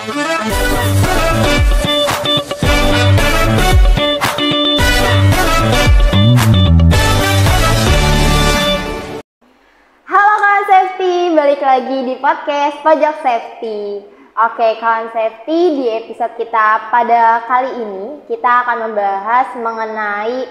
Halo kawan safety, balik lagi di podcast Pojok Safety. Oke kawan safety, di episode kita pada kali ini kita akan membahas mengenai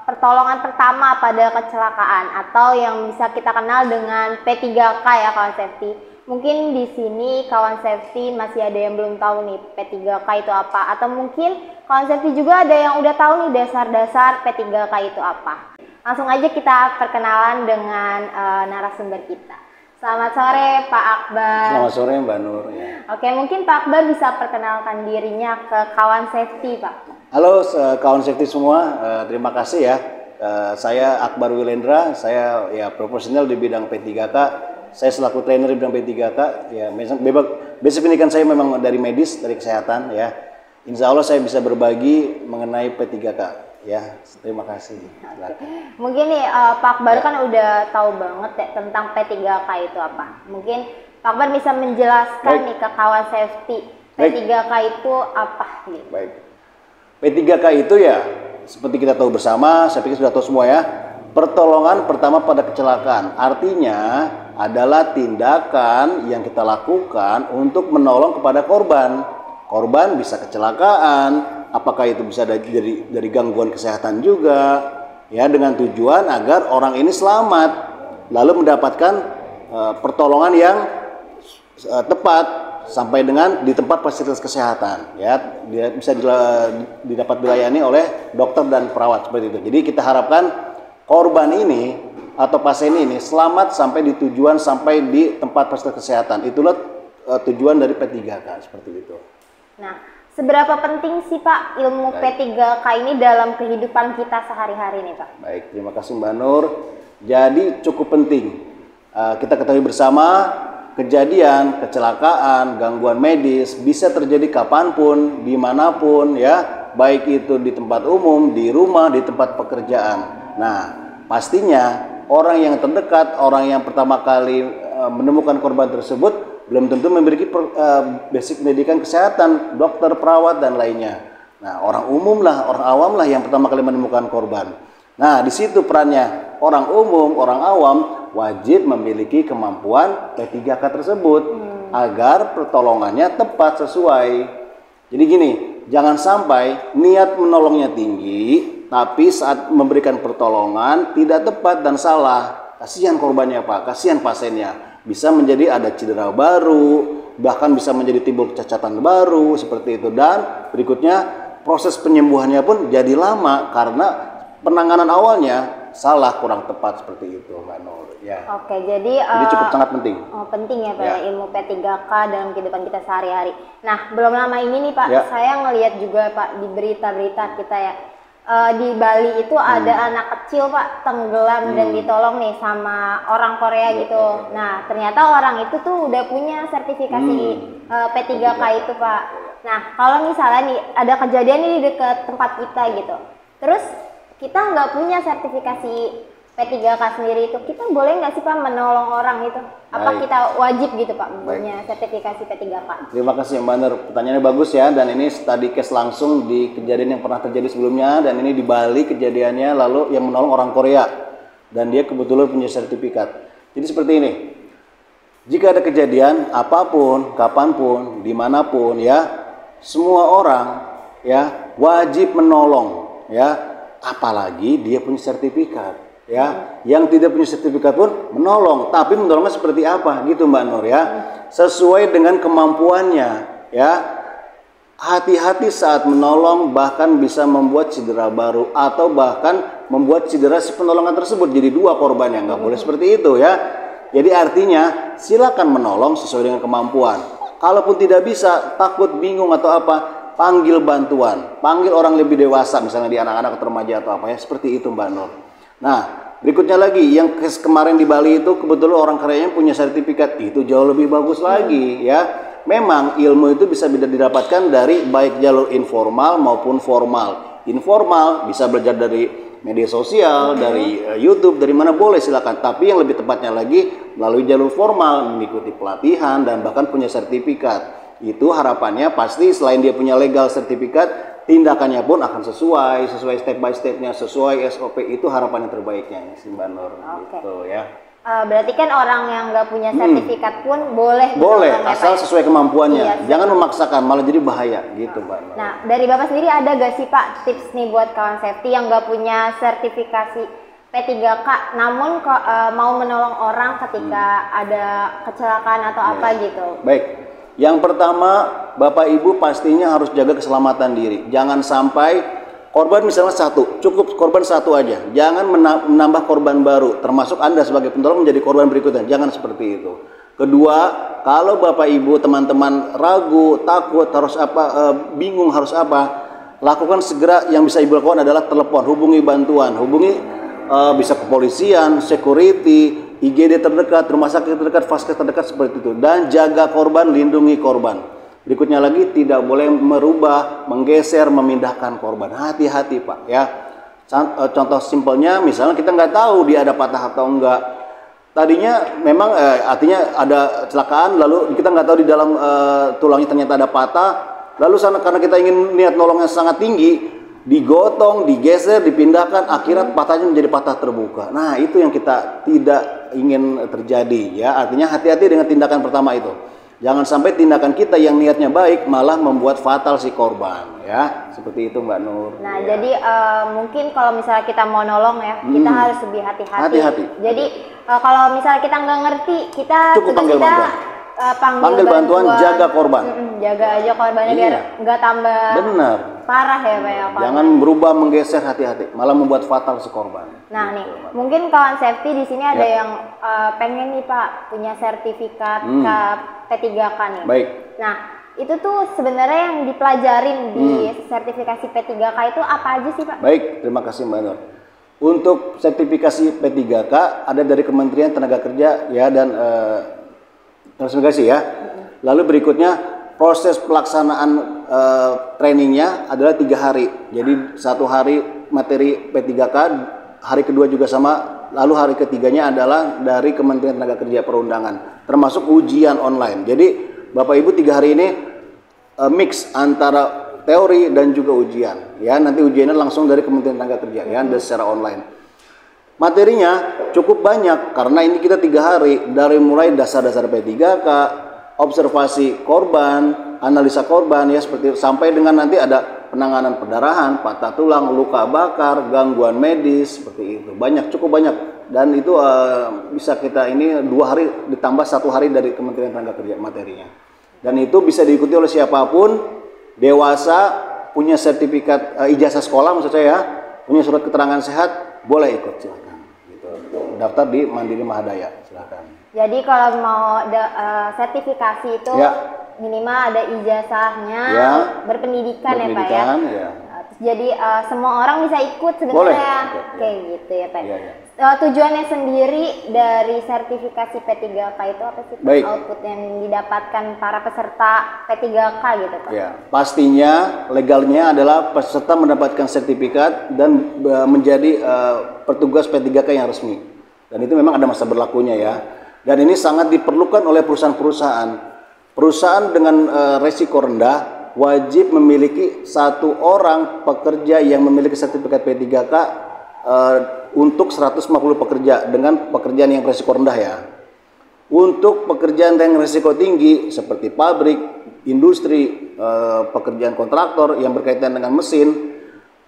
pertolongan pertama pada kecelakaan atau yang bisa kita kenal dengan P3K ya kawan safety. Mungkin di sini kawan safety masih ada yang belum tahu nih P3K itu apa, atau mungkin kawan safety juga ada yang udah tahu nih dasar-dasar P3K itu apa. Langsung aja kita perkenalan dengan narasumber kita. Selamat sore Pak Akbar. Selamat sore Mbak Nur. Ya. Oke, mungkin Pak Akbar bisa perkenalkan dirinya ke kawan safety Pak. Halo kawan safety semua, terima kasih ya. Saya Akbar Wilendra, saya ya profesional di bidang P3K. Saya selaku trainer di bidang P3K. Ya, basic pendidikan saya memang dari medis, dari kesehatan ya. Insya Allah saya bisa berbagi mengenai P3K. Ya, terima kasih. Mungkin nih Pak Akbar kan udah tahu banget ya tentang P3K itu apa. Mungkin Pak Akbar bisa menjelaskan nih ke kawan safety P3K itu apa gitu. Baik. P3K itu ya seperti kita tahu bersama, saya pikir sudah tahu semua ya. Pertolongan pertama pada kecelakaan. Artinya adalah tindakan yang kita lakukan untuk menolong kepada korban. Korban bisa kecelakaan, apakah itu bisa dari gangguan kesehatan juga, ya dengan tujuan agar orang ini selamat, lalu mendapatkan pertolongan yang tepat sampai dengan di tempat fasilitas kesehatan, ya dia bisa didapat dilayani oleh dokter dan perawat seperti itu. Jadi kita harapkan korban ini atau pasien ini selamat sampai di tujuan, sampai di tempat fasilitas kesehatan. Itulah tujuan dari P3K seperti itu. Nah, seberapa penting sih Pak ilmu P3K ini dalam kehidupan kita sehari-hari nih Pak? Baik, terima kasih Mbak Nur. Jadi cukup penting. Kita ketahui bersama kejadian, kecelakaan, gangguan medis bisa terjadi kapanpun, dimanapun ya. Baik itu di tempat umum, di rumah, di tempat pekerjaan. Nah, pastinya orang yang terdekat, orang yang pertama kali menemukan korban tersebut belum tentu memiliki basic pendidikan kesehatan, dokter, perawat, dan lainnya. Nah, orang umum lah, orang awam lah yang pertama kali menemukan korban. Nah, di situ perannya orang umum, orang awam wajib memiliki kemampuan P3K tersebut agar pertolongannya tepat sesuai. Jadi gini, jangan sampai niat menolongnya tinggi, tapi saat memberikan pertolongan tidak tepat dan salah. Kasihan korbannya Pak, kasihan pasiennya. Bisa menjadi ada cedera baru, bahkan bisa menjadi timbul cacatan baru seperti itu. Dan berikutnya proses penyembuhannya pun jadi lama karena penanganan awalnya salah, kurang tepat seperti itu Mbak Nur. Ya. Oke, jadi cukup sangat penting. Penting ya Pak ya. Ilmu P3K dalam kehidupan kita sehari-hari. Nah, belum lama ini nih Pak, saya ngelihat juga Pak di berita-berita kita ya. Di Bali itu ada anak kecil Pak tenggelam dan ditolong nih sama orang Korea gitu. Nah ternyata orang itu tuh udah punya sertifikasi P3K itu Pak. Nah kalau misalnya nih ada kejadian ini di dekat tempat kita gitu, terus kita nggak punya sertifikasi P3K sendiri itu, kita boleh nggak sih Pak menolong orang itu? Apa kita wajib gitu Pak punya sertifikasi P3K? Terima kasih Mbak Nur, pertanyaannya bagus ya, dan ini study case langsung di kejadian yang pernah terjadi sebelumnya, dan ini di Bali kejadiannya, lalu yang menolong orang Korea dan dia kebetulan punya sertifikat. Jadi seperti ini, jika ada kejadian apapun, kapanpun, dimanapun ya, semua orang ya wajib menolong ya, apalagi dia punya sertifikat. Ya, yang tidak punya sertifikat pun menolong, tapi menolongnya seperti apa gitu Mbak Nur ya, sesuai dengan kemampuannya ya. Hati-hati saat menolong, bahkan bisa membuat cedera baru atau bahkan membuat cedera si penolongan tersebut jadi dua korbannya, nggak boleh seperti itu ya. Jadi artinya silakan menolong sesuai dengan kemampuan. Kalaupun tidak bisa, takut, bingung atau apa, panggil bantuan, panggil orang lebih dewasa, misalnya di anak-anak atau remaja atau apa ya, seperti itu Mbak Nur. Nah, berikutnya lagi, yang kemarin di Bali itu kebetulan orang Koreanya punya sertifikat, itu jauh lebih bagus lagi ya. Memang ilmu itu bisa didapatkan dari baik jalur informal maupun formal. Informal bisa belajar dari media sosial, dari YouTube, dari mana boleh silakan. Tapi yang lebih tepatnya lagi melalui jalur formal, mengikuti pelatihan dan bahkan punya sertifikat. itu harapannya pasti selain dia punya legal sertifikat, tindakannya pun akan sesuai step by stepnya, sesuai SOP. Itu harapan yang terbaiknya sih Mbak Nur. Gitu ya. Berarti kan orang yang nggak punya sertifikat pun boleh asal sesuai kemampuannya. Iya, jangan memaksakan, malah jadi bahaya gitu Mbak Nur. Nah, dari Bapak sendiri ada gak sih Pak tips nih buat kawan safety yang nggak punya sertifikasi P3K namun mau menolong orang ketika ada kecelakaan atau apa gitu? Baik, yang pertama Bapak Ibu pastinya harus jaga keselamatan diri. Jangan sampai korban misalnya satu, cukup korban satu aja. Jangan menambah korban baru, termasuk Anda sebagai penolong menjadi korban berikutnya. Jangan seperti itu. Kedua, kalau Bapak Ibu teman-teman ragu, takut, harus apa, bingung harus apa, lakukan segera. Yang bisa Ibu lakukan adalah telepon, hubungi bantuan, hubungi bisa kepolisian, security, IGD terdekat, rumah sakit terdekat, vaskes terdekat seperti itu. Dan jaga korban, lindungi korban. Berikutnya lagi, tidak boleh merubah, menggeser, memindahkan korban. Hati-hati Pak ya. Contoh simpelnya, misalnya kita nggak tahu dia ada patah atau enggak. Tadinya memang artinya ada kecelakaan, lalu kita nggak tahu di dalam tulangnya ternyata ada patah. Lalu karena kita ingin niat nolongnya sangat tinggi, digotong, digeser, dipindahkan, akhirnya patahnya menjadi patah terbuka. Nah itu yang kita tidak ingin terjadi ya. Artinya hati-hati dengan tindakan pertama itu. Jangan sampai tindakan kita yang niatnya baik malah membuat fatal si korban ya. Seperti itu Mbak Nur. Nah jadi mungkin kalau misalnya kita mau nolong ya, kita harus lebih hati-hati. Jadi kalau misalnya kita nggak ngerti, kita cukup panggil bantuan. Panggil bantuan, jaga korban. Jaga aja korbannya biar nggak tambah parah ya Pak ya. Jangan berubah, menggeser, hati-hati, malah membuat fatal si korban. Nah nih, mungkin kawan safety di sini ada yang pengen nih Pak punya sertifikat P3K nih. Baik. Nah itu tuh sebenarnya yang dipelajarin di sertifikasi P3K itu apa aja sih Pak? Baik, terima kasih Mbak Nur. Untuk sertifikasi P3K ada dari Kementerian Tenaga Kerja ya dan transmigrasi ya. Lalu berikutnya proses pelaksanaan trainingnya adalah 3 hari. Jadi 1 hari materi P3K, hari kedua juga sama. Lalu hari ketiganya adalah dari Kementerian Tenaga Kerja Perundangan, termasuk ujian online. Jadi Bapak Ibu 3 hari ini mix antara teori dan juga ujian. Ya nanti ujiannya langsung dari Kementerian Tenaga Kerja ya, dan secara online. Materinya cukup banyak karena ini kita 3 hari, dari mulai dasar-dasar P3K, observasi korban, analisa korban ya seperti itu, sampai dengan nanti ada penanganan perdarahan, patah tulang, luka bakar, gangguan medis seperti itu. Banyak, cukup banyak, dan itu bisa kita ini 2 hari ditambah 1 hari dari Kementerian Tenaga Kerja materinya. Dan itu bisa diikuti oleh siapapun, dewasa, punya sertifikat ijazah sekolah maksud saya, punya surat keterangan sehat, boleh ikut silakan. Daftar di Mandiri Mahadaya, silakan. Jadi kalau mau sertifikasi itu minimal ada ijazahnya, berpendidikan ya Pak ya. Jadi semua orang bisa ikut sebenarnya, kayak gitu ya Pak. Tujuannya sendiri dari sertifikasi P3K itu apa sih? Output yang didapatkan para peserta P3K gitu Pak? Ya, pastinya legalnya adalah peserta mendapatkan sertifikat dan menjadi petugas P3K yang resmi. Dan itu memang ada masa berlakunya ya. Dan ini sangat diperlukan oleh perusahaan-perusahaan. Perusahaan dengan resiko rendah wajib memiliki 1 orang pekerja yang memiliki sertifikat P3K untuk 150 pekerja dengan pekerjaan yang resiko rendah ya. Untuk pekerjaan yang resiko tinggi seperti pabrik, industri, pekerjaan kontraktor yang berkaitan dengan mesin,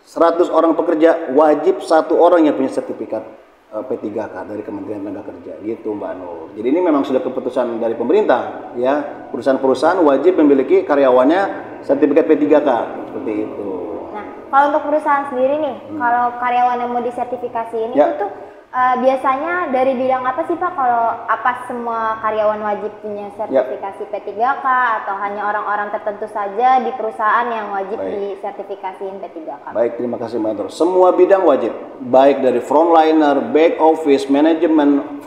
100 orang pekerja wajib 1 orang yang punya sertifikat P3K dari Kementerian Tenaga Kerja gitu Mbak Nur. Jadi ini memang sudah keputusan dari pemerintah ya. Perusahaan-perusahaan wajib memiliki karyawannya sertifikat P3K seperti itu. Nah, kalau untuk perusahaan sendiri nih, kalau karyawan yang mau disertifikasi ini itu biasanya dari bidang apa sih Pak? Kalau apa semua karyawan wajib punya sertifikasi P3K atau hanya orang-orang tertentu saja di perusahaan yang wajib disertifikasiin P3K? Baik, terima kasih Mbak Nur. Semua bidang wajib, baik dari frontliner, back office, manajemen,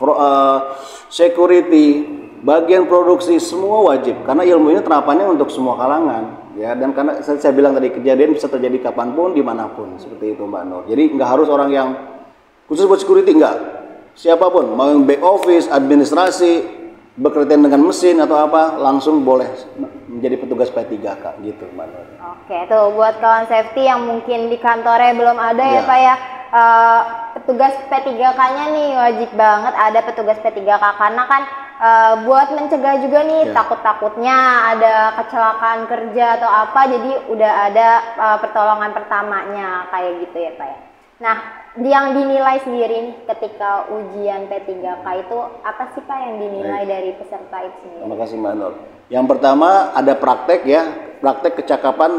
security, bagian produksi, semua wajib. Karena ilmu ini terapannya untuk semua kalangan. Ya, dan karena saya bilang tadi kejadian bisa terjadi kapanpun, dimanapun, seperti itu Mbak Nur. Jadi nggak harus orang yang khusus buat security, enggak. Siapapun, mau yang back office, administrasi, bekerja dengan mesin atau apa, langsung boleh menjadi petugas P3K gitu, Mbak Nur. Oke, tuh buat kawan safety yang mungkin di kantornya belum ada ya Pak ya, petugas P3K-nya nih wajib banget ada petugas P3K karena kan buat mencegah juga nih takut-takutnya ada kecelakaan kerja atau apa, jadi udah ada pertolongan pertamanya kayak gitu ya Pak ya. Nah, yang dinilai sendiri nih ketika ujian P3K itu apa sih Pak yang dinilai dari peserta itu sendiri? Terima kasih Mbak Nur. Yang pertama ada praktek ya, praktek kecakapan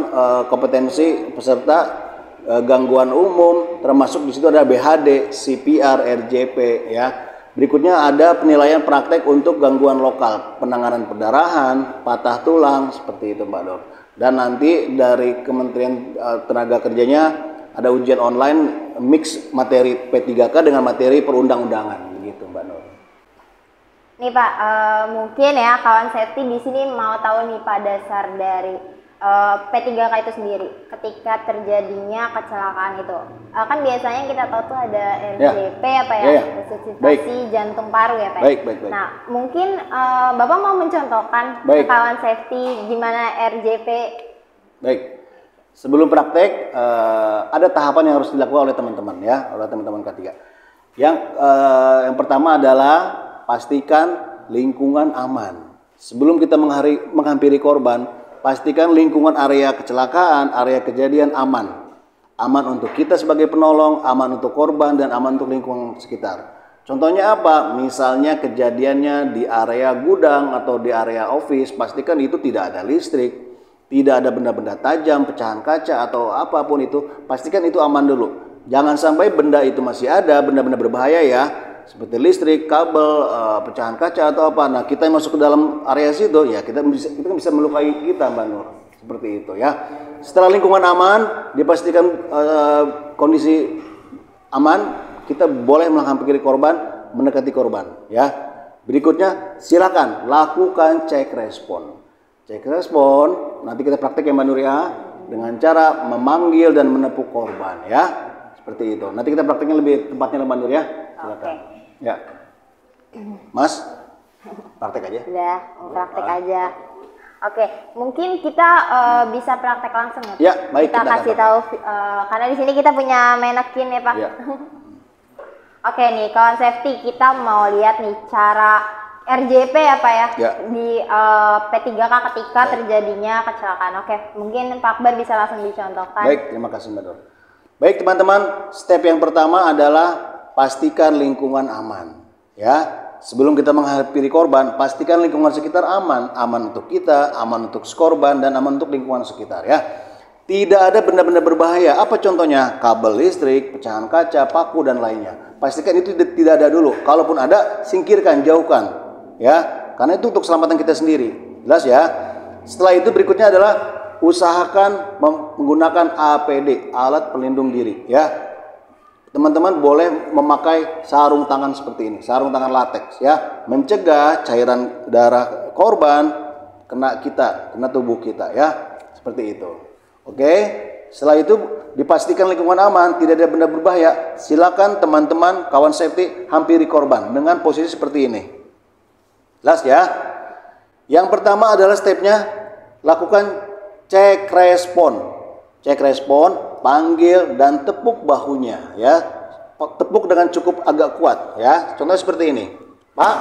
kompetensi peserta gangguan umum, termasuk di situ ada BHD, CPR, RJP ya. Berikutnya ada penilaian praktek untuk gangguan lokal, penanganan perdarahan, patah tulang seperti itu Mbak Nur. Dan nanti dari Kementerian Tenaga Kerjanya ada ujian online mix materi P3K dengan materi perundang-undangan begitu Mbak Nur. Nih Pak, mungkin ya kawan safety di sini mau tahu nih Pak dasar dari P3K itu sendiri ketika terjadinya kecelakaan itu. Kan biasanya kita tahu tuh ada RJP apa ya, resusitasi jantung paru ya Pak. Baik. Nah, mungkin Bapak mau mencontohkan ke kawan safety gimana RJP. Baik. Sebelum praktek ada tahapan yang harus dilakukan oleh teman-teman ya, oleh teman-teman K3. Yang pertama adalah pastikan lingkungan aman. Sebelum kita menghampiri korban, pastikan lingkungan area kecelakaan, area kejadian aman. Aman untuk kita sebagai penolong, aman untuk korban, dan aman untuk lingkungan sekitar. Contohnya apa? Misalnya kejadiannya di area gudang atau di area office, pastikan itu tidak ada listrik. Tidak ada benda-benda tajam, pecahan kaca atau apapun itu, pastikan itu aman dulu. Jangan sampai benda itu masih ada, benda-benda berbahaya ya, seperti listrik, kabel, pecahan kaca atau apa. Nah, kita yang masuk ke dalam area situ, ya kita bisa melukai kita, Mbak Nur. Seperti itu ya. Setelah lingkungan aman, dipastikan kondisi aman, kita boleh menghampiri korban, mendekati korban ya. Berikutnya, silakan lakukan cek respon. Cek respon, nanti kita praktek ya Mbak Nur ya, dengan cara memanggil dan menepuk korban ya, seperti itu. Nanti kita prakteknya lebih tepatnya Mbak Nur ya, silakan. Ya, Mas, praktek aja. Udah, praktek aja. Oke, mungkin kita bisa praktek langsung ya. Ya, baik. Kita kasih tahu karena di sini kita punya menekin ya Pak. Ya. Oke nih, kawan safety kita mau lihat nih cara RJP apa ya, di P3K ketika terjadinya kecelakaan. Oke, mungkin Pak Akbar bisa langsung dicontohkan. Baik, terima kasih Mbak Nur. Baik teman-teman, step yang pertama adalah pastikan lingkungan aman. Ya, sebelum kita menghampiri korban, pastikan lingkungan sekitar aman, aman untuk kita, aman untuk korban, dan aman untuk lingkungan sekitar ya. Tidak ada benda-benda berbahaya. Apa contohnya? Kabel listrik, pecahan kaca, paku dan lainnya. Pastikan itu tidak ada dulu. Kalaupun ada, singkirkan, jauhkan. Ya, karena itu untuk keselamatan kita sendiri. Jelas ya. Setelah itu berikutnya adalah usahakan menggunakan APD, alat pelindung diri ya. Teman-teman boleh memakai sarung tangan seperti ini, sarung tangan latex ya, mencegah cairan darah korban kena tubuh kita ya, seperti itu. Oke. Setelah itu dipastikan lingkungan aman, tidak ada benda berbahaya. Silakan teman-teman kawan safety hampiri korban dengan posisi seperti ini. Jelas ya. Yang pertama adalah stepnya lakukan cek respon. Cek respon, panggil dan tepuk bahunya ya. Tepuk dengan cukup agak kuat ya. Contohnya seperti ini. Pak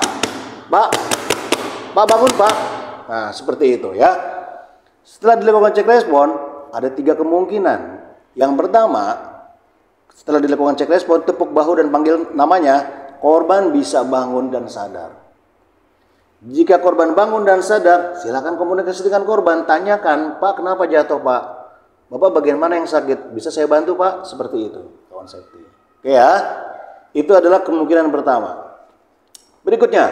bangun Pak. Nah seperti itu ya. Setelah dilakukan cek respon, ada 3 kemungkinan. Yang pertama, setelah dilakukan cek respon, tepuk bahu dan panggil namanya, korban bisa bangun dan sadar. Jika korban bangun dan sadar, silakan komunikasi dengan korban, tanyakan, Pak kenapa jatuh Pak? Bapak bagian mana yang sakit? Bisa saya bantu Pak? Seperti itu, kawan safety. Oke ya, itu adalah kemungkinan pertama. Berikutnya,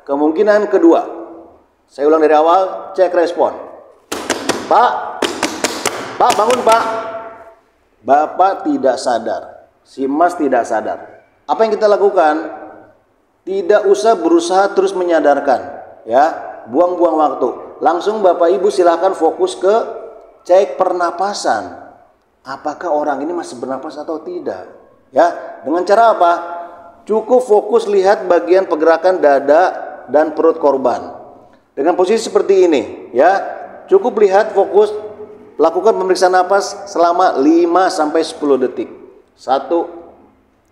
kemungkinan kedua. Saya ulang dari awal, cek respon. Pak bangun Pak. Bapak tidak sadar, si Mas tidak sadar. Apa yang kita lakukan? Tidak usah berusaha terus menyadarkan, ya, buang-buang waktu. Langsung Bapak Ibu silakan fokus ke cek pernapasan. Apakah orang ini masih bernapas atau tidak? Ya, dengan cara apa? Cukup fokus lihat bagian pergerakan dada, dan perut korban. Dengan posisi seperti ini, ya, cukup lihat fokus, lakukan pemeriksaan napas selama 5 sampai 10 detik. 1,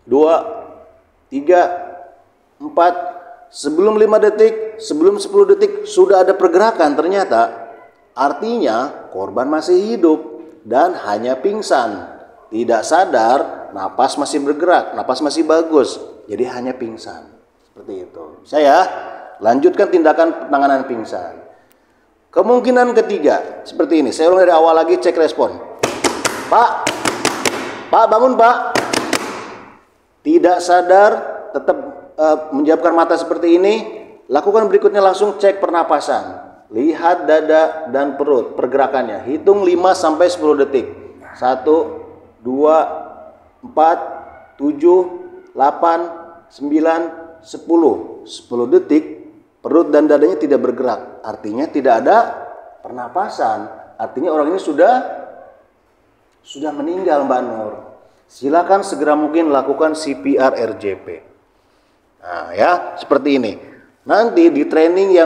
2, 3, 4. Sebelum 5 detik, sebelum 10 detik sudah ada pergerakan ternyata, artinya korban masih hidup dan hanya pingsan. Tidak sadar, napas masih bergerak, napas masih bagus, jadi hanya pingsan. Seperti itu. Saya lanjutkan tindakan penanganan pingsan. Kemungkinan ketiga seperti ini. Saya ulang dari awal lagi, cek respon. Pak bangun Pak. Tidak sadar, tetap menjawabkan mata seperti ini. Lakukan berikutnya, langsung cek pernapasan. Lihat dada dan perut pergerakannya. Hitung 5 sampai 10 detik. 1, 2, 4, 7, 8, 9, 10. 10 detik perut dan dadanya tidak bergerak. Artinya tidak ada pernapasan. Artinya orang ini sudah meninggal, Mbak Nur. Silakan segera mungkin lakukan CPR RJP. Nah, ya, seperti ini. Nanti di training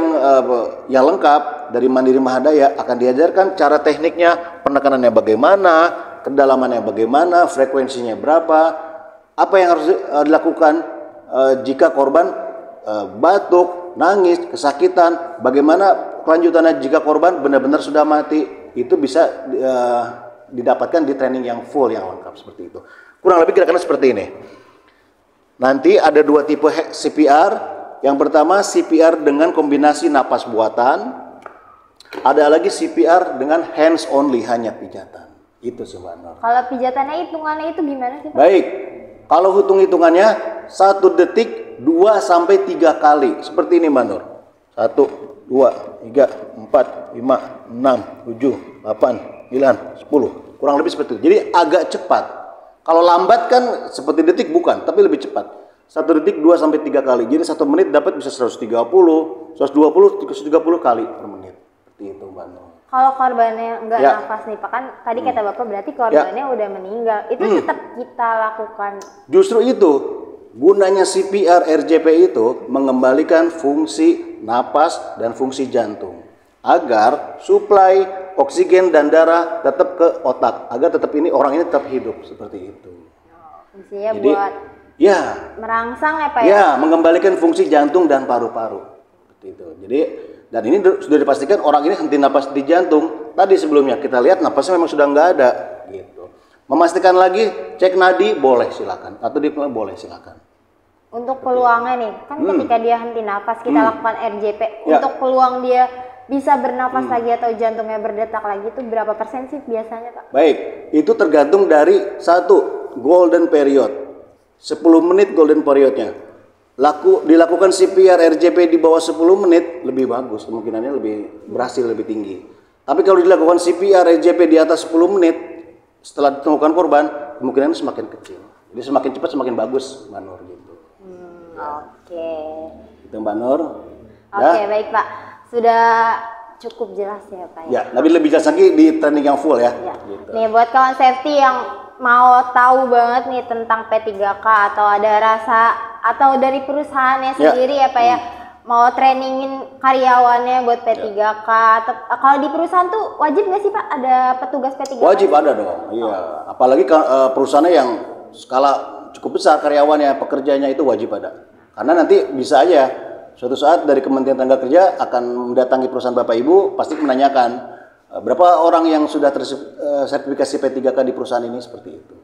yang lengkap dari Mandiri Mahadaya akan diajarkan cara tekniknya, penekanannya bagaimana, kedalamannya bagaimana, frekuensinya berapa, apa yang harus dilakukan jika korban batuk, nangis, kesakitan, bagaimana kelanjutannya jika korban benar-benar sudah mati. Itu bisa didapatkan di training yang full, yang lengkap seperti itu. Kurang lebih kira-kira seperti ini. Nanti ada 2 tipe CPR. Yang pertama CPR dengan kombinasi napas buatan. Ada lagi CPR dengan hands only, hanya pijatan. Itu Mbak Nur. Kalau pijatannya hitungannya itu gimana sih Pak? Baik. Kalau hitung-hitungannya 1 detik 2 sampai 3 kali. Seperti ini Mbak Nur. 1, 2, 3, 4, 5, 6, 7, 8, 9, 10. Kurang lebih seperti itu. Jadi agak cepat. Kalau lambat kan seperti detik bukan, tapi lebih cepat. 1 detik 2 sampai 3 kali. Jadi 1 menit dapat bisa 130, 120, 130 kali per menit. Seperti itu Mbak Nur. Kalau korbannya nggak nafas nih Pak, kan tadi kata Bapak berarti korbannya udah meninggal. Itu tetap kita lakukan. Justru itu gunanya CPR RJP itu mengembalikan fungsi napas dan fungsi jantung agar suplai oksigen dan darah tetap ke otak, agar tetap orang ini tetap hidup seperti itu. Fungsinya buat merangsang ya Pak ya? Ya, mengembalikan fungsi jantung dan paru-paru. Seperti itu. Jadi dan ini sudah dipastikan orang ini henti napas di jantung. Tadi sebelumnya kita lihat napasnya memang sudah nggak ada. Gitu. Memastikan lagi cek nadi boleh silakan atau boleh silakan. Untuk peluangnya nih, kan ketika dia henti napas kita lakukan RJP. Untuk peluang dia bisa bernafas lagi atau jantungnya berdetak lagi itu berapa persen sih biasanya Pak? Baik, itu tergantung dari 1 golden period. 10 menit golden periodnya. Dilakukan CPR RJP di bawah 10 menit lebih bagus, kemungkinannya lebih berhasil lebih tinggi. Tapi kalau dilakukan CPR RJP di atas 10 menit setelah ditemukan korban, kemungkinannya semakin kecil. Jadi semakin cepat semakin bagus Mbak Nur gitu. Oke. Itu Mbak Nur. Oke, baik Pak. Sudah cukup jelas ya Pak ya. Ya, tapi lebih jelas lagi di training yang full ya. Gitu. Nih buat kawan safety yang mau tahu banget nih tentang P3K atau ada rasa atau dari perusahaannya sendiri ya Pak ya, mau trainingin karyawannya buat P3K atau kalau di perusahaan tuh wajib nggak sih Pak ada petugas P3K? Wajib ada dong. Iya. Apalagi perusahaannya yang skala cukup besar karyawannya, pekerjanya itu wajib ada. Karena nanti bisa aja suatu saat dari Kementerian Tenaga Kerja akan mendatangi perusahaan Bapak Ibu, pasti menanyakan berapa orang yang sudah tersertifikasi P3K di perusahaan ini, seperti itu.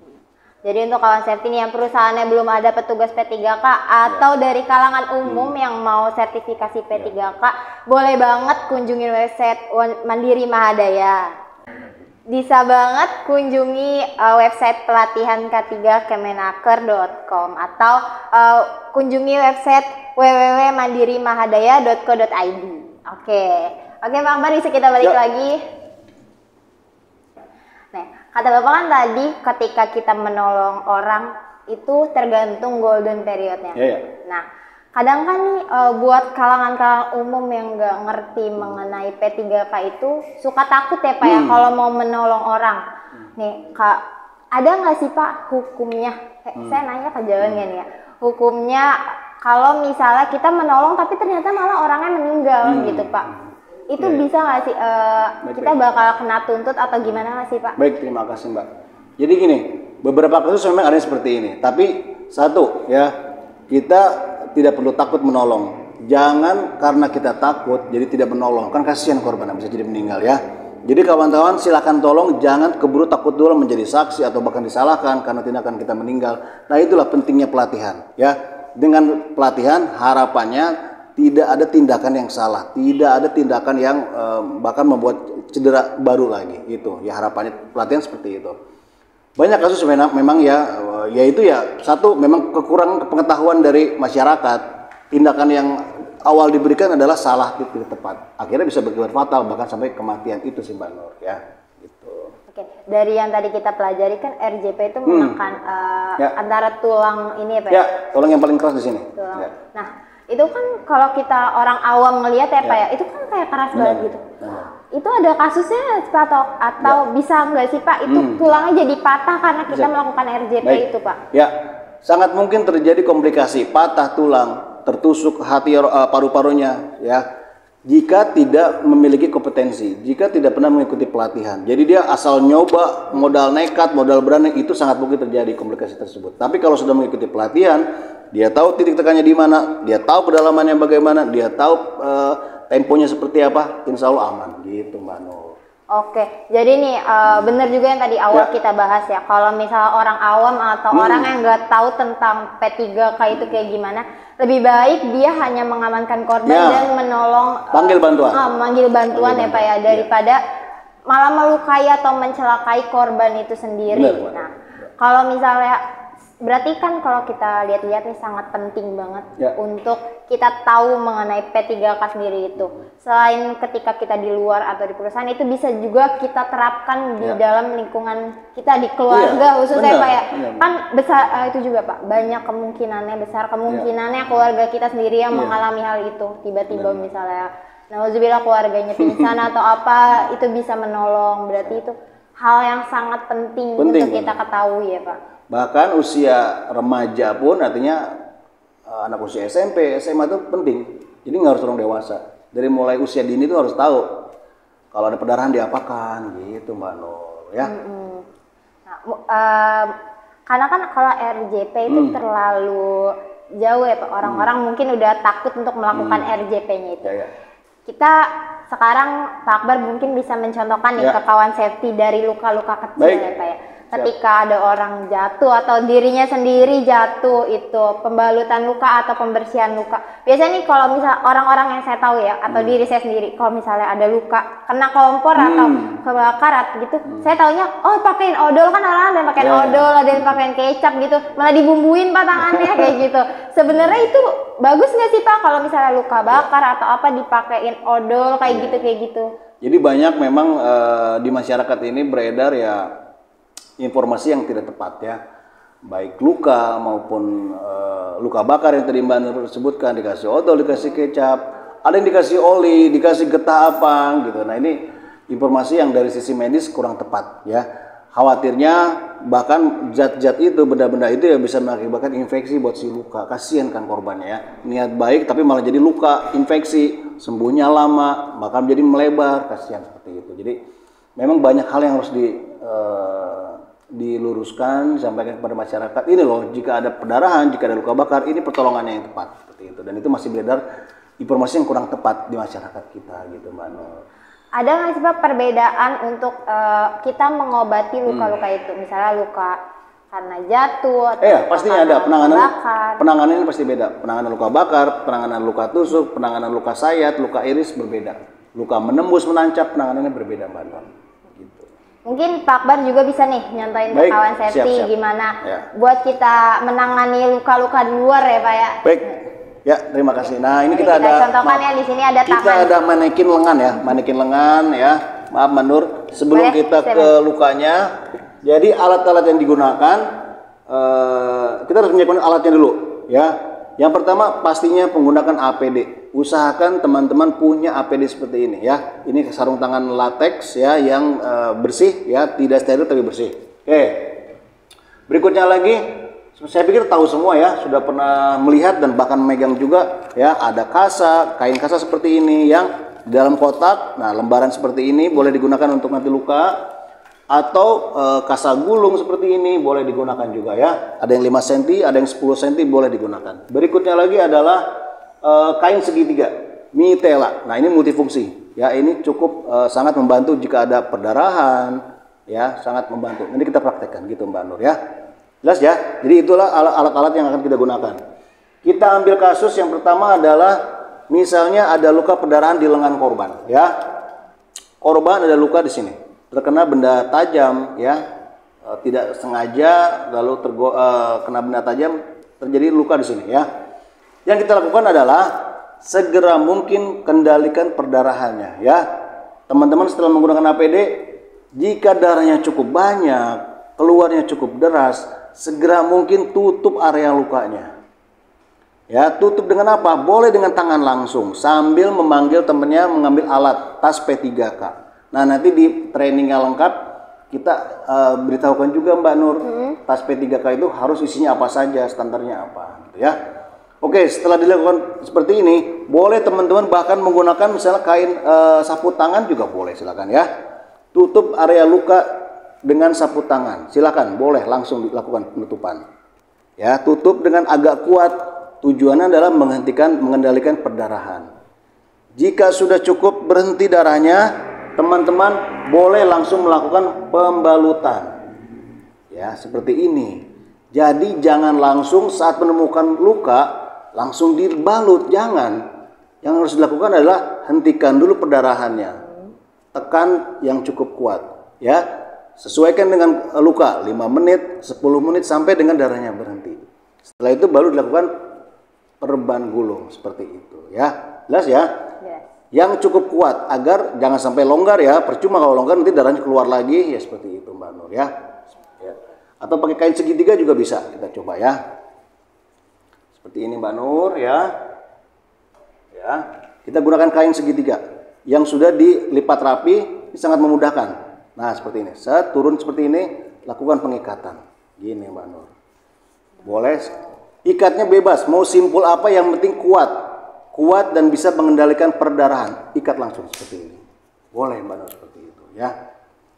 Jadi untuk kawan safety ini yang perusahaannya belum ada petugas P3K atau dari kalangan umum yang mau sertifikasi P3K, boleh banget kunjungin website Mandiri Mahadaya. Bisa banget kunjungi website pelatihan K3 kemenaker.com atau kunjungi website www.mandirimahadaya.co.id. Oke, Pak Akbar, bisa kita balik lagi. Nah, kata Bapak kan tadi ketika kita menolong orang itu tergantung golden periodnya. Nah, kadang kan nih buat kalangan-kalangan umum yang nggak ngerti mengenai P3K itu suka takut ya Pak ya kalau mau menolong orang. Nih Kak, ada nggak sih Pak hukumnya? Saya nanya ke jalan nih ya. Hukumnya kalau misalnya kita menolong tapi ternyata malah orangnya meninggal gitu Pak. Itu bisa nggak sih kita bakal kena tuntut atau gimana nggak sih Pak? Baik, terima kasih Mbak. Jadi gini, beberapa kasus memang ada seperti ini. Tapi satu ya, kita tidak perlu takut menolong. Jangan karena kita takut jadi tidak menolong. Kan kasihan korban bisa jadi meninggal ya. Jadi kawan-kawan silakan tolong, jangan keburu takut dulu menjadi saksi atau bahkan disalahkan karena tindakan kita meninggal. Nah itulah pentingnya pelatihan ya. Dengan pelatihan harapannya tidak ada tindakan yang salah, tidak ada tindakan yang bahkan membuat cedera baru lagi. Itu ya harapannya pelatihan seperti itu. Banyak kasus memang ya itu ya satu memang kekurangan pengetahuan dari masyarakat. Tindakan yang awal diberikan adalah salah, tidak tepat. Akhirnya bisa berakibat fatal bahkan sampai kematian. Itu sih Mbak Nur ya. Gitu. Oke, dari yang tadi kita pelajari kan RJP itu menekan antara tulang ini ya Pak? Ya, tulang yang paling keras di sini. Ya. Nah, itu kan kalau kita orang awam ngelihat ya Pak ya, itu kan kayak keras banget gitu. Itu ada kasusnya Pak atau bisa nggak sih Pak itu tulangnya jadi patah karena kita melakukan RJP itu Pak? Ya, sangat mungkin terjadi komplikasi patah tulang, tertusuk hati paru-parunya ya. Jika tidak memiliki kompetensi, jika tidak pernah mengikuti pelatihan. Jadi dia asal nyoba, modal nekat, modal berani, itu sangat mungkin terjadi komplikasi tersebut. Tapi kalau sudah mengikuti pelatihan, dia tahu titik tekannya di mana, dia tahu kedalamannya bagaimana, dia tahu temponya seperti apa, insya Allah aman gitu Mbak Nur. Oke, jadi nih benar juga yang tadi awal kita bahas ya. Kalau misalnya orang awam atau orang yang nggak tahu tentang P3K itu kayak gimana, lebih baik dia hanya mengamankan korban dan menolong panggil bantuan. Manggil bantuan ya Pak ya, daripada malah melukai atau mencelakai korban itu sendiri. Benar, nah, kalau misalnya berarti kan kalau kita lihat-lihat nih sangat penting banget untuk kita tahu mengenai P3K sendiri itu. Selain ketika kita di luar atau di perusahaan, itu bisa juga kita terapkan di dalam lingkungan kita di keluarga khususnya Pak ya. Kan besar itu juga Pak, banyak besar kemungkinannya keluarga kita sendiri yang mengalami hal itu. Tiba-tiba misalnya nauzubillah keluarganya pingsan atau apa, itu bisa menolong. Berarti itu hal yang sangat penting untuk kita ketahui ya Pak. Bahkan usia remaja pun artinya anak usia SMP, SMA itu penting. Jadi nggak harus orang dewasa. Dari mulai usia dini itu harus tahu kalau ada perdarahan diapakan gitu Mbak Nur ya. Nah, karena kan kalau RJP itu terlalu jauh ya Pak. Orang-orang mungkin udah takut untuk melakukan RJP-nya itu. Kita sekarang Pak Akbar mungkin bisa mencontohkan nih ke kawan safety dari luka-luka kecil ya Pak ya. Ketika ada orang jatuh atau dirinya sendiri jatuh, itu pembalutan luka atau pembersihan luka. Biasanya nih kalau misal orang-orang yang saya tahu ya atau diri saya sendiri, kalau misalnya ada luka kena kompor atau kebakar gitu, saya taunya pakein odol, kan orang ada yang pakein odol, ada yang pakein kecap gitu, malah dibumbuin Pak tangannya kayak gitu. Sebenarnya itu bagus nggak sih Pak kalau misalnya luka bakar atau apa dipakein odol kayak gitu? Jadi banyak memang di masyarakat ini beredar ya informasi yang tidak tepat ya, baik luka maupun luka bakar yang tadi Mbak Nur sebutkan, dikasih odol, dikasih kecap, ada yang dikasih oli, dikasih getah apa gitu. Nah ini informasi yang dari sisi medis kurang tepat ya. Khawatirnya bahkan zat-zat itu, benda-benda itu ya bisa mengakibatkan infeksi buat si luka. Kasihan kan korbannya ya, niat baik tapi malah jadi luka, infeksi, sembuhnya lama, bahkan jadi melebar, kasihan seperti itu. Jadi memang banyak hal yang harus diluruskan, sampaikan kepada masyarakat. Ini loh, jika ada perdarahan, jika ada luka bakar, ini pertolongannya yang tepat seperti itu. Dan itu masih beredar informasi yang kurang tepat di masyarakat kita gitu Mbak Nur. Ada nggak sih Pak perbedaan untuk kita mengobati luka-luka itu? Misalnya luka karena jatuh atau pastinya ada penanganan ini pasti beda. Penanganan luka bakar, penanganan luka tusuk, penanganan luka sayat, luka iris berbeda. Luka menembus, menancap, penanganannya berbeda Mbak Nur. Mungkin Pak Akbar juga bisa nih nyontoin ke kawan safety gimana buat kita menangani luka-luka di luar ya Pak ya. Baik, ya terima kasih. Nah ini kita ada contohkan ya, di sini ada tangan. Kita ada manekin lengan ya, manekin lengan ya. Maaf Mbak Nur, sebelum kita ke lukanya, jadi alat-alat yang digunakan kita harus menyiapkan alatnya dulu ya. Yang pertama pastinya menggunakan APD. Usahakan teman-teman punya APD seperti ini ya. Ini sarung tangan latex ya yang bersih ya, tidak steril tapi bersih. Oke. Berikutnya lagi Saya pikir tahu semua ya, sudah pernah melihat dan bahkan megang juga ya. Ada kasa, kain kasa seperti ini yang dalam kotak. Nah, lembaran seperti ini boleh digunakan untuk nanti luka. Atau kasa gulung seperti ini boleh digunakan juga ya. Ada yang 5 cm, ada yang 10 cm boleh digunakan. Berikutnya lagi adalah kain segitiga, mitela. Nah, ini multifungsi. Ya, ini cukup sangat membantu jika ada perdarahan, ya, sangat membantu. Nanti kita praktekkan gitu Mbak Nur ya. Jelas ya? Jadi itulah alat-alat yang akan kita gunakan. Kita ambil kasus yang pertama adalah misalnya ada luka perdarahan di lengan korban ya. Korban ada luka di sini. Terkena benda tajam ya. Tidak sengaja lalu kena benda tajam, terjadi luka di sini ya. Yang kita lakukan adalah segera mungkin kendalikan perdarahannya ya. Teman-teman setelah menggunakan APD, jika darahnya cukup banyak, keluarnya cukup deras, segera mungkin tutup area lukanya. Ya, tutup dengan apa? Boleh dengan tangan langsung sambil memanggil temannya mengambil alat tas P3K. Nah, nanti di trainingnya lengkap kita beritahukan juga Mbak Nur, tas P3K itu harus isinya apa saja, standarnya apa gitu ya. Oke, setelah dilakukan seperti ini, boleh teman-teman bahkan menggunakan misalnya kain sapu tangan juga boleh, silakan ya. Tutup area luka dengan sapu tangan, silakan, boleh langsung dilakukan penutupan. Ya, tutup dengan agak kuat. Tujuannya adalah mengendalikan perdarahan. Jika sudah cukup berhenti darahnya, teman-teman boleh langsung melakukan pembalutan. Ya, seperti ini. Jadi jangan langsung saat menemukan luka langsung dibalut, jangan. Yang harus dilakukan adalah hentikan dulu perdarahannya. Tekan yang cukup kuat, ya. Sesuaikan dengan luka 5 menit, 10 menit sampai dengan darahnya berhenti. Setelah itu baru dilakukan perban gulung seperti itu, ya. Jelas ya? Yes. Yang cukup kuat agar jangan sampai longgar ya. Percuma kalau longgar nanti darahnya keluar lagi, ya seperti itu Mbak Nur ya. Atau pakai kain segitiga juga bisa, kita coba ya. Seperti ini Mbak Nur ya. Ya, kita gunakan kain segitiga yang sudah dilipat rapi, ini sangat memudahkan. Nah, seperti ini. Set turun seperti ini, lakukan pengikatan. Gini Mbak Nur. Boleh ikatnya bebas, mau simpul apa yang penting kuat. Kuat dan bisa mengendalikan perdarahan. Ikat langsung seperti ini. Boleh Mbak Nur seperti itu ya.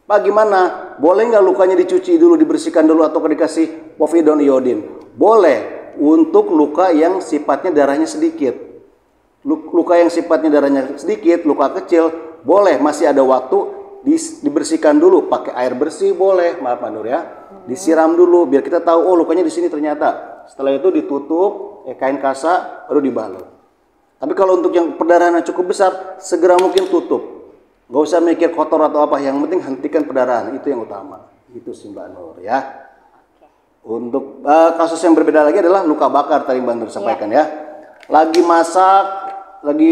Bagaimana? Boleh nggak lukanya dicuci dulu, dibersihkan dulu atau dikasih povidone iodin? Boleh. Untuk luka yang sifatnya darahnya sedikit. Luka yang sifatnya darahnya sedikit, luka kecil, boleh masih ada waktu dibersihkan dulu pakai air bersih boleh, maaf Mbak Nur ya. Disiram dulu biar kita tahu oh lukanya di sini ternyata. Setelah itu ditutup kain kasa baru dibalut. Tapi kalau untuk yang perdarahannya cukup besar, segera mungkin tutup. Nggak usah mikir kotor atau apa, yang penting hentikan perdarahan, itu yang utama. Itu sih Mbak Nur ya. Untuk kasus yang berbeda lagi adalah luka bakar tadi Mbak Nur sampaikan ya. Lagi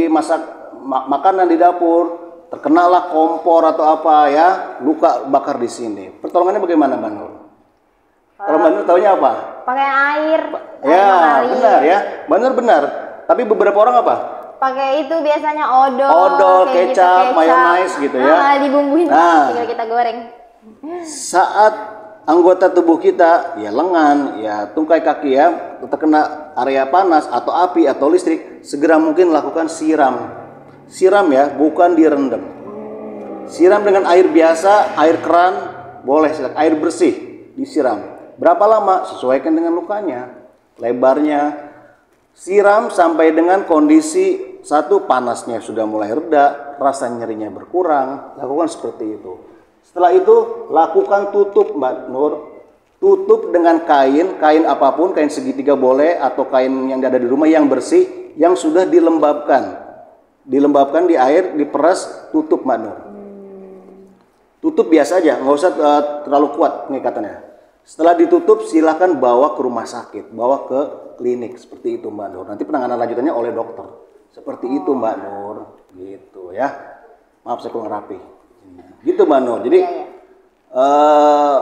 masak makanan di dapur, terkenalah kompor atau apa ya, luka bakar di sini. Pertolongannya bagaimana Mbak Nur? Kalau Mbak Nur taunya apa? Pakai air. Ya, benar ya. Mbak Nur benar. Tapi beberapa orang apa? Pakai itu biasanya odol. Odol, kecap, mayonaise gitu ya. Dibumbuin, tinggal kita goreng. Saat anggota tubuh kita, ya lengan, ya tungkai kaki ya, terkena area panas atau api atau listrik, segera mungkin lakukan siram. Siram ya, bukan direndam. Siram dengan air biasa, air keran, boleh silakan, air bersih disiram. Berapa lama? Sesuaikan dengan lukanya, lebarnya. Siram sampai dengan kondisi satu panasnya sudah mulai reda, rasa nyerinya berkurang, lakukan seperti itu. Setelah itu lakukan tutup Mbak Nur, tutup dengan kain apapun, kain segitiga boleh atau kain yang ada di rumah yang bersih, yang sudah dilembabkan di air, diperas, tutup Mbak Nur. Tutup biasa aja, nggak usah terlalu kuat pengikatannya. Setelah ditutup silakan bawa ke rumah sakit, bawa ke klinik seperti itu Mbak Nur. Nanti penanganan lanjutannya oleh dokter. Seperti itu Mbak Nur, gitu ya. Maaf saya kurang rapi. Gitu Mbak Nur. Jadi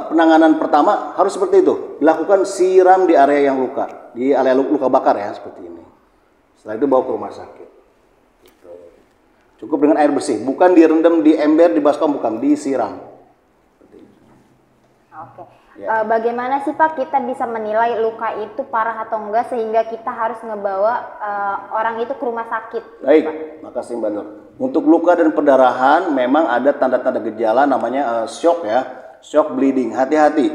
penanganan pertama harus seperti itu. Dilakukan siram di area yang luka, di area luka bakar ya seperti ini. Setelah itu bawa ke rumah sakit. Gitu. Cukup dengan air bersih, bukan direndam di ember, di baskom, bukan, disiram. Oke. Ya. Bagaimana sih Pak kita bisa menilai luka itu parah atau enggak sehingga kita harus ngebawa orang itu ke rumah sakit? Baik, Pak? makasih Mbak Nur. Untuk luka dan pendarahan memang ada tanda-tanda gejala namanya shock ya, shock bleeding. Hati-hati,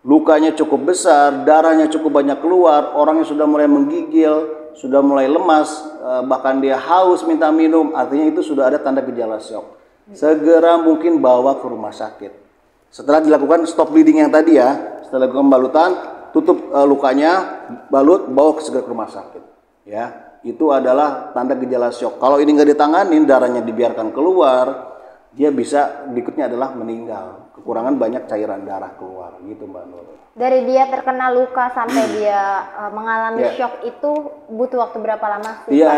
lukanya cukup besar, darahnya cukup banyak keluar, orangnya sudah mulai menggigil, sudah mulai lemas, bahkan dia haus minta minum, artinya itu sudah ada tanda gejala shock. Segera mungkin bawa ke rumah sakit. Setelah dilakukan stop bleeding yang tadi ya, setelah dilakukan pembalutan, tutup lukanya, balut, bawa segera ke rumah sakit. Ya, itu adalah tanda gejala shock. Kalau ini nggak ditanganin, darahnya dibiarkan keluar, dia bisa berikutnya adalah meninggal. Kekurangan banyak cairan darah keluar, gitu Mbak Nur. Dari dia terkena luka sampai dia mengalami shock itu butuh waktu berapa lama sih? Iya,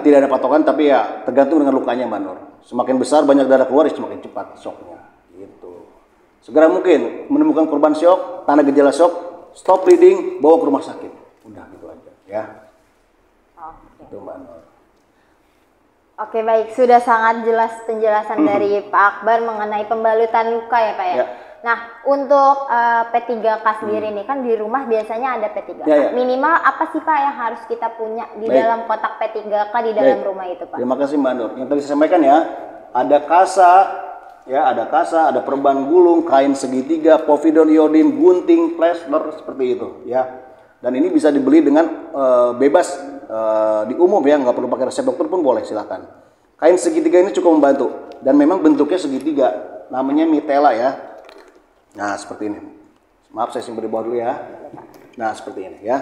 tidak ada patokan, tapi ya tergantung dengan lukanya Mbak Nur. Semakin besar banyak darah keluar, ya semakin cepat shocknya. Gitu. Segera mungkin menemukan korban shock, tanda gejala shock, stop bleeding, bawa ke rumah sakit. Udah gitu aja ya. Itu Mbak Nur. Oke baik, sudah sangat jelas penjelasan dari Pak Akbar mengenai pembalutan luka ya Pak ya. Nah untuk P3K sendiri nih kan di rumah biasanya ada P3K. Minimal apa sih Pak yang harus kita punya di dalam kotak P3K di dalam rumah itu Pak? Terima kasih Mbak Nur. Yang tadi saya sampaikan ya, ada kasa, ada perban gulung, kain segitiga, povidon iodin, gunting, plester seperti itu ya. Dan ini bisa dibeli dengan bebas di umum ya, nggak perlu pakai resep dokter pun boleh, silakan. Kain segitiga ini cukup membantu dan memang bentuknya segitiga, namanya mitela ya. Nah seperti ini. Maaf saya simpan di bawah dulu ya. Nah seperti ini ya.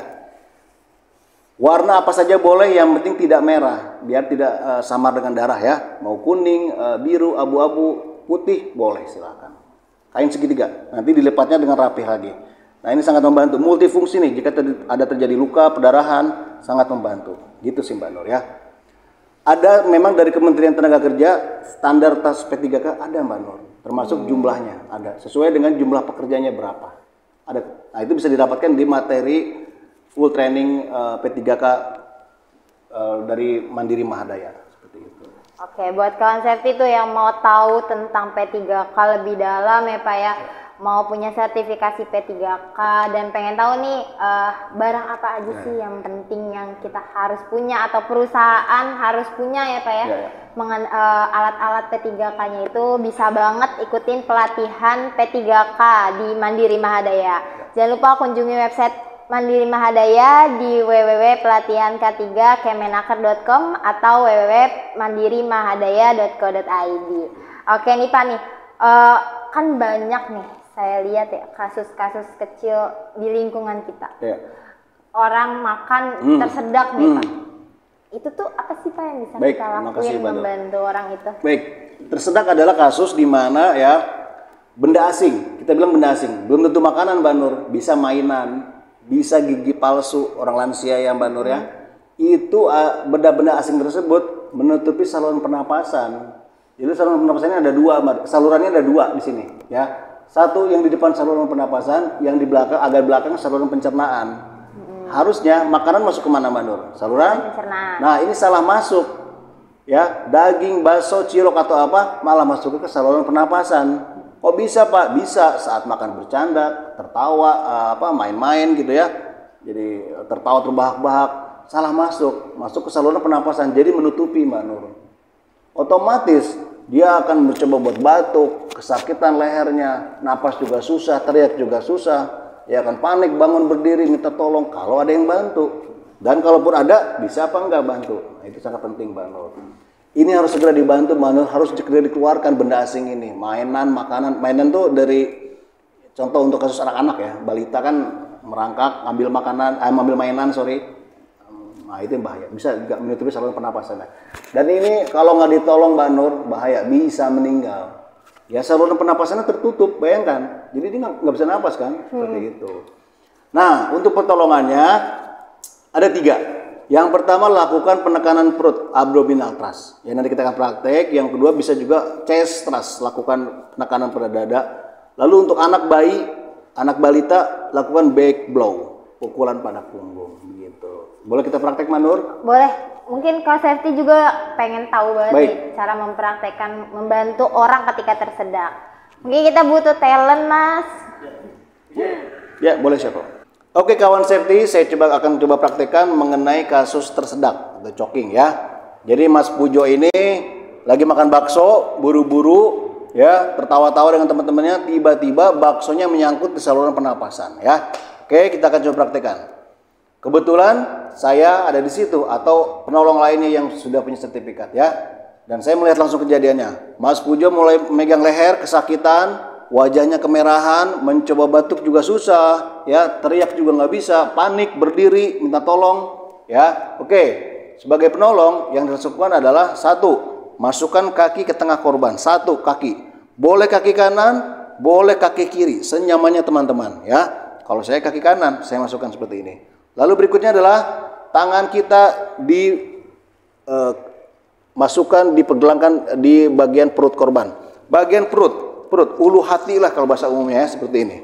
Warna apa saja boleh, yang penting tidak merah, biar tidak samar dengan darah ya. Mau kuning, biru, abu-abu, putih boleh, silakan. Kain segitiga, nanti dilepatnya dengan rapih lagi. Nah ini sangat membantu, multifungsi nih, jika ada terjadi luka, pendarahan, sangat membantu. Gitu sih Mbak Nur ya. Ada memang dari Kementerian Tenaga Kerja, standar tas P3K ada Mbak Nur, termasuk jumlahnya, ada. Sesuai dengan jumlah pekerjanya berapa. Ada. Nah itu bisa didapatkan di materi full training P3K dari Mandiri Mahadaya. Seperti itu. Oke, buat kawan safety itu yang mau tahu tentang P3K lebih dalam ya Pak ya, mau punya sertifikasi P3K dan pengen tahu nih barang apa aja sih yang penting yang kita harus punya atau perusahaan harus punya ya Pak ya, alat-alat P3K-nya itu bisa banget ikutin pelatihan P3K di Mandiri Mahadaya. Jangan lupa kunjungi website Mandiri Mahadaya di www.pelatihank3kemenaker.com atau www.mandirimahadaya.co.id. Oke nih Pak nih, kan banyak nih saya lihat ya kasus-kasus kecil di lingkungan kita. Orang makan tersedak nih Pak. Itu tuh apa sih Pak yang bisa kita lakuin membantu orang itu? Baik, tersedak adalah kasus di mana ya benda asing, kita bilang benda asing, belum tentu makanan Mbak Nur, bisa mainan, bisa gigi palsu orang lansia ya Mbak Nur ya. Itu benda-benda asing tersebut menutupi saluran pernapasan. Jadi saluran pernapasannya ada dua, salurannya ada dua di sini ya. Satu yang di depan saluran pernapasan, yang di belakang agak belakang saluran pencernaan. Harusnya makanan masuk kemana Mbak Nur? Saluran pencernaan. Nah ini salah masuk ya, daging, bakso, cilok atau apa malah masuk ke saluran pernapasan. Kok bisa Pak? Bisa saat makan bercanda, tertawa, main-main gitu ya. Jadi tertawa terbahak-bahak, salah masuk ke saluran pernapasan, jadi menutupi Mbak Nur. Otomatis dia akan mencoba buat batuk, kesakitan lehernya, napas juga susah, teriak juga susah, dia akan panik, bangun berdiri, minta tolong kalau ada yang bantu. Dan kalaupun ada, bisa apa enggak bantu? Nah, itu sangat penting Mbak Nur. Ini harus segera dibantu Mbak Nur, harus segera dikeluarkan benda asing ini. Mainan, makanan, mainan tuh dari, contoh untuk kasus anak-anak ya, balita kan merangkak, ngambil makanan, ngambil mainan, nah itu yang bahaya, bisa juga menutupi saluran pernapasan. Dan ini kalau nggak ditolong Mbak Nur, bahaya, bisa meninggal. Ya saluran pernapasannya tertutup, bayangkan. Jadi dia nggak bisa napas kan, seperti itu. Nah untuk pertolongannya ada 3. Yang pertama lakukan penekanan perut, abdominal thrust. Ya nanti kita akan praktek. Yang kedua bisa juga chest thrust, lakukan penekanan pada dada. Lalu untuk anak bayi, anak balita lakukan back blow, pukulan pada punggung. Boleh kita praktek Manur? Boleh. Mungkin Kak Safety juga pengen tahu banget nih, cara mempraktekkan membantu orang ketika tersedak. Mungkin kita butuh talent Mas. Ya, boleh siapa? Oke kawan safety, saya akan coba praktekkan mengenai kasus tersedak atau choking ya. Jadi Mas Pujo ini lagi makan bakso, buru-buru ya, tertawa-tawa dengan teman-temannya, tiba-tiba baksonya menyangkut di saluran pernapasan ya. Oke, kita akan coba praktekkan. Kebetulan saya ada di situ atau penolong lainnya yang sudah punya sertifikat ya. Dan saya melihat langsung kejadiannya. Mas Pujo mulai memegang leher, kesakitan, wajahnya kemerahan, mencoba batuk juga susah, ya, teriak juga nggak bisa, panik, berdiri, minta tolong, ya. Oke, sebagai penolong yang dilakukan adalah satu, masukkan kaki ke tengah korban, satu kaki, boleh kaki kanan, boleh kaki kiri, senyamannya teman-teman, ya. Kalau saya kaki kanan, saya masukkan seperti ini. Lalu berikutnya adalah tangan kita masukkan, dipegelangkan di bagian perut korban, bagian perut, ulu hati lah kalau bahasa umumnya ya, seperti ini.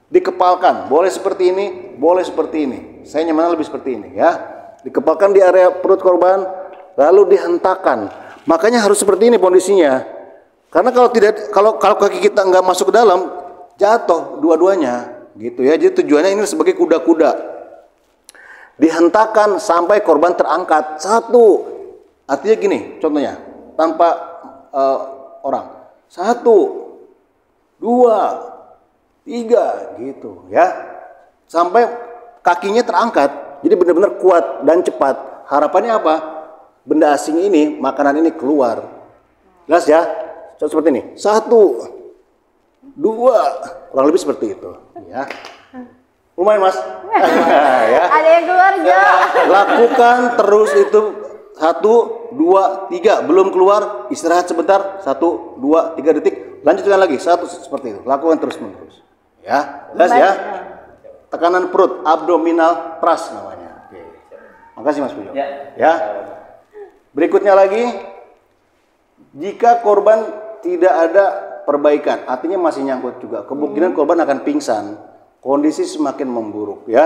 Dikepalkan, boleh seperti ini, boleh seperti ini. Saya nyaman lebih seperti ini ya. Dikepalkan di area perut korban, lalu dihentakkan. Makanya harus seperti ini kondisinya. Karena kalau kaki kita nggak masuk ke dalam, jatuh dua-duanya, gitu ya. Jadi tujuannya ini sebagai kuda-kuda. Dihentakkan sampai korban terangkat. Satu, artinya gini, contohnya tanpa orang. 1, 2, 3 gitu ya, sampai kakinya terangkat, jadi benar-benar kuat dan cepat. Harapannya apa? Benda asing ini, makanan ini keluar. Jelas ya? Seperti ini. 1, 2, kurang lebih seperti itu ya. Lumayan Mas. Ya. Ada yang keluar Jo. Lakukan terus itu. 1, 2, 3, belum keluar, istirahat sebentar, 1, 2, 3 detik, lanjutkan lagi, 1 seperti itu, lakukan terus menerus ya. Jelas ya. Tekanan perut, abdominal thrust namanya. Oke. Makasih Mas Pujo ya. Berikutnya lagi, jika korban tidak ada perbaikan, artinya masih nyangkut juga, kemungkinan korban akan pingsan, kondisi semakin memburuk ya.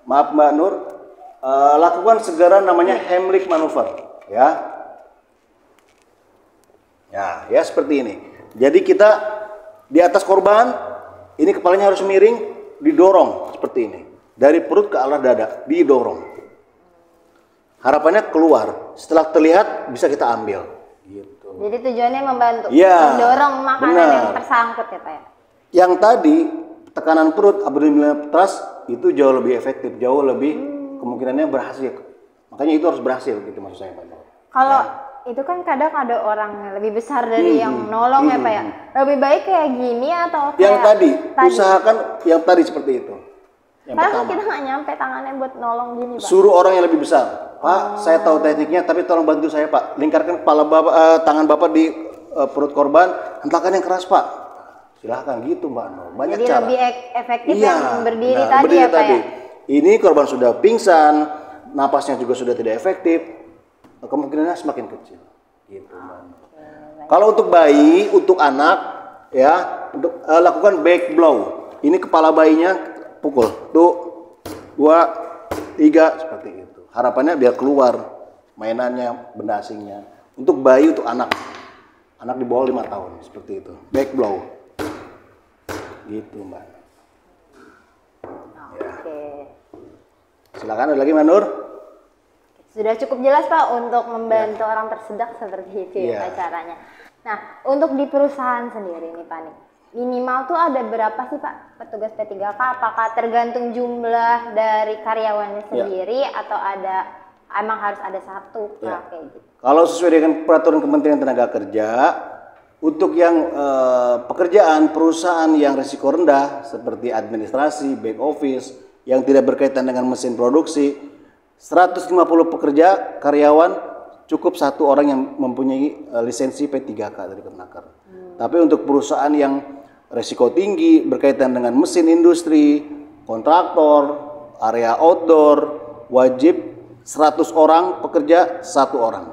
Maaf Mbak Nur, lakukan segera namanya Heimlich maneuver ya. Ya seperti ini. Jadi kita di atas korban, ini kepalanya harus miring, didorong seperti ini. Dari perut ke arah dada, didorong. Harapannya keluar. Setelah terlihat bisa kita ambil gitu. Jadi tujuannya membantu ya, mendorong makanan yang tersangkut ya Pak ya. Yang tadi tekanan perut, abdominal thrust itu jauh lebih efektif, jauh lebih kemungkinannya berhasil. Makanya itu harus berhasil gitu maksud saya Pak. Kalau itu kan kadang ada orang yang lebih besar dari yang nolong ya Pak ya. Lebih baik kayak gini atau kayak yang tadi? Usahakan yang tadi seperti itu. Yang karena pertama. Kita nggak nyampe tangannya buat nolong gini Pak. Suruh orang yang lebih besar. Pak, saya tahu tekniknya tapi tolong bantu saya Pak. Lingkarkan kepala Bapak, tangan Bapak di perut korban, hentakan yang keras Pak. Silahkan gitu Mbak. Banyak jadi cara. Lebih efektif yang berdiri tadi berdiri ya Pak ya. Ini korban sudah pingsan, napasnya juga sudah tidak efektif, kemungkinannya semakin kecil. Gitu, kalau untuk bayi, untuk anak, ya, untuk lakukan back blow. Ini kepala bayinya pukul, tuh 2, 3 seperti itu. Harapannya biar keluar mainannya, benda asingnya. Untuk bayi, untuk anak di bawah 5 tahun seperti itu. Back blow, gitu Mbak. Silakan ada lagi Manur. Sudah cukup jelas Pak untuk membantu orang tersedak seperti itu ya caranya. Nah untuk di perusahaan sendiri nih Pak nih, minimal tuh ada berapa sih Pak petugas P3K? Apakah tergantung jumlah dari karyawannya sendiri atau emang harus ada satu kayak gitu? Kalau sesuai dengan peraturan Kementerian Tenaga Kerja, untuk yang pekerjaan perusahaan yang risiko rendah seperti administrasi, back office, yang tidak berkaitan dengan mesin produksi, 150 pekerja karyawan cukup 1 orang yang mempunyai lisensi P3K dari Kemenaker. Tapi untuk perusahaan yang risiko tinggi berkaitan dengan mesin industri, kontraktor, area outdoor, wajib 100 orang pekerja 1 orang.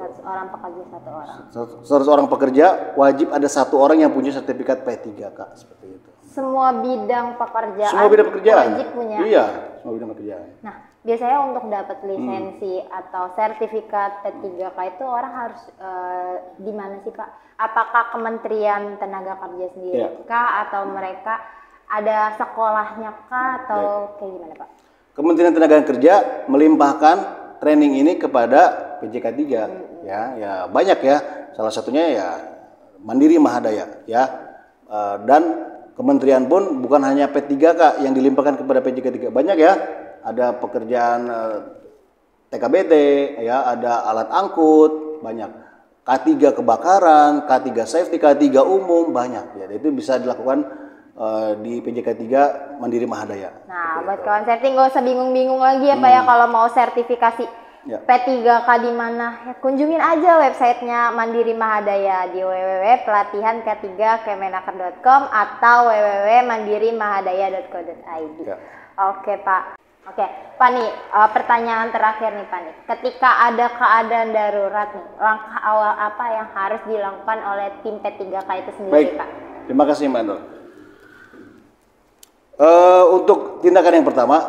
100 orang pekerja 1 orang. 100 orang pekerja wajib ada 1 orang yang punya sertifikat P3K seperti itu. Semua bidang pekerjaan. Semua bidang pekerjaan. Wajib punya. Iya, semua bidang pekerjaan. Nah, biasanya untuk dapat lisensi atau sertifikat P3K itu orang harus di mana sih Pak? Apakah Kementerian Tenaga Kerja sendiri kah atau mereka ada sekolahnya kah atau kayak gimana Pak? Kementerian Tenaga Kerja melimpahkan training ini kepada PJK 3 ya banyak ya, salah satunya ya Mandiri Mahadaya ya. Dan kementerian pun bukan hanya P3K yang dilimpahkan kepada PJK 3, banyak ya, ada pekerjaan TKBT ya, ada alat angkut, banyak K3 kebakaran, K3 safety, K3 umum, banyak ya, itu bisa dilakukan di PJK 3 Mandiri Mahadaya. Nah, buat kawan safety nggak usah bingung-bingung lagi ya Pak ya, kalau mau sertifikasi P3K di mana, ya, kunjungin aja websitenya Mandiri Mahadaya di www.pelatihank3kemenaker.com atau www.mandirimahadaya.co.id. Oke Pak. Oke Pak nih, pertanyaan terakhir nih Pak nih, ketika ada keadaan darurat nih, langkah awal apa yang harus dilakukan oleh tim P3K itu sendiri? Baik. Pak? Terima kasih Mbak Nur. Untuk tindakan yang pertama,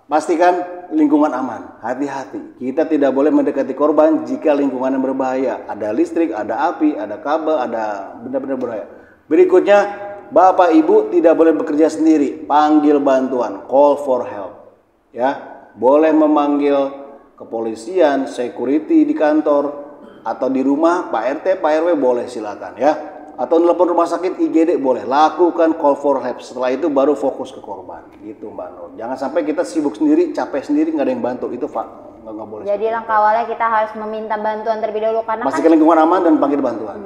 pastikan lingkungan aman. Hati-hati, kita tidak boleh mendekati korban jika lingkungan yang berbahaya. Ada listrik, ada api, ada kabel, ada benda-benda berbahaya. Berikutnya, Bapak Ibu tidak boleh bekerja sendiri. Panggil bantuan, call for help. Ya, boleh memanggil kepolisian, security di kantor atau di rumah, Pak RT, Pak RW boleh, silakan ya. Atau telepon rumah sakit IGD boleh, lakukan call for help. Setelah itu baru fokus ke korban, gitu Mbak Nur. Jangan sampai kita sibuk sendiri, capek sendiri, nggak ada yang bantu, itu nggak boleh. Jadi langkah awalnya kita harus meminta bantuan terlebih dahulu karena pastikan lingkungan aman dan panggil bantuan.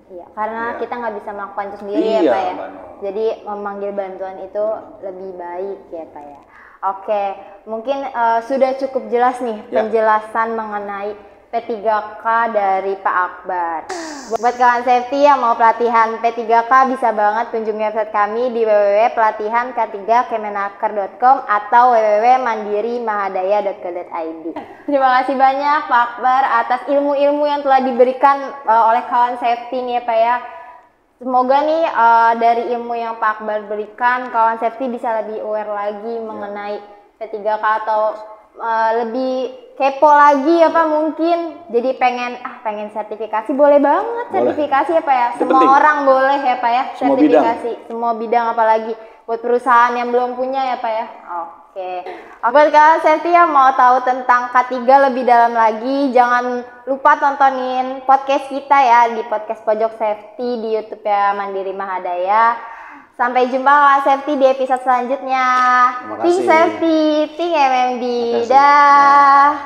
Iya, karena kita nggak bisa melakukan itu sendiri ya Pak ya. Jadi memanggil bantuan itu lebih baik ya Pak ya. Oke, mungkin sudah cukup jelas nih penjelasan mengenai P3K dari Pak Akbar. Buat kawan safety yang mau pelatihan P3K bisa banget kunjungi website kami di www.pelatihank3kemenaker.com atau www.mandirimahadaya.co.id. Terima kasih banyak Pak Akbar atas ilmu-ilmu yang telah diberikan oleh kawan safety nih ya Pak ya. Semoga nih dari ilmu yang Pak Akbar berikan, kawan safety bisa lebih aware lagi mengenai P3K atau lebih kepo lagi ya Pak mungkin. Jadi pengen sertifikasi, boleh banget sertifikasi ya Pak ya. Semua orang boleh ya Pak ya sertifikasi. Semua bidang apalagi buat perusahaan yang belum punya ya Pak ya. Oke. Buat kalian safety yang mau tahu tentang K3 lebih dalam lagi, jangan lupa tontonin podcast kita ya di podcast Pojok Safety di YouTube ya Mandiri Mahadaya. Sampai jumpa kawan safety di episode selanjutnya. Think Safety, Think MMD. Dah.